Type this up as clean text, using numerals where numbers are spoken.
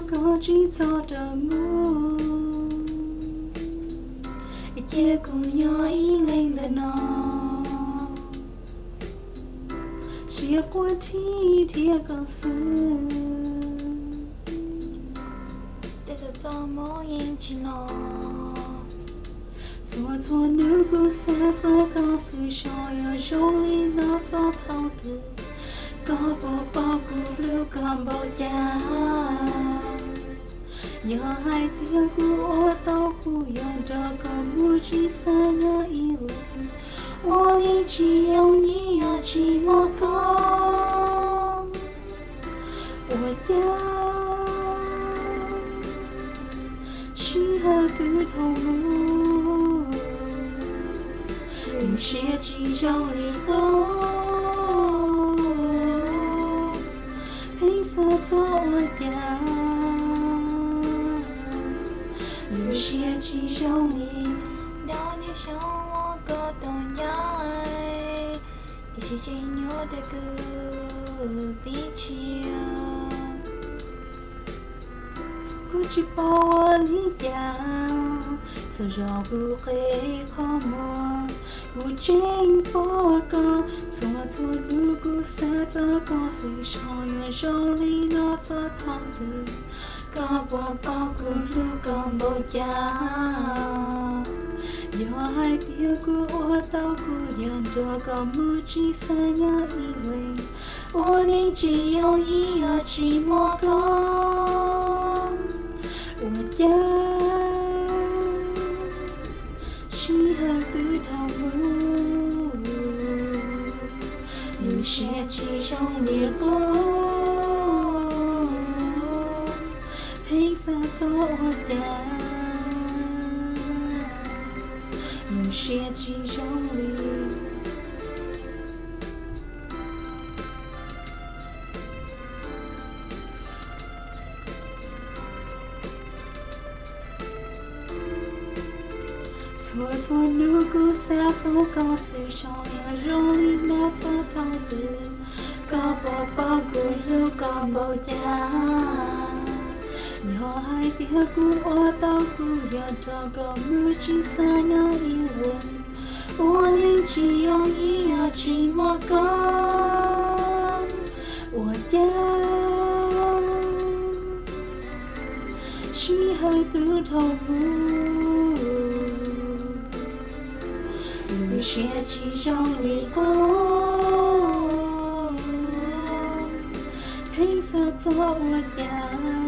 个制造的梦，也姑娘一零的呢，结果体贴个死，但是怎么引起了？做如果三做告诉想要用力拿走头的，搞不包顾路干不呀？要爱丢过我都不要这个目击三要以为，我一起用你要寂寞高，我要契合不同路，有些几种理由，黑色做我要。有些几种你了解像我个东亚，你是真有的个比起估计把我离掉，从绕不会好么？估计不够，错如果三走告诉想要手里拿着他的。搞不包顾路干不呀？要爱丢过我都不要这个目击三要以为，我年纪有一要寂寞高，我要契合不同路，有些其中列路。黑色做我的，有些几种理。错如果三走告诉想要用力拿走头的，搞不包顾路干不呀？要爱丢过我都不要这个目击三要以为，我年纪有一要寂寞高，我要契合不同路，有些其中离过，黑色做我要。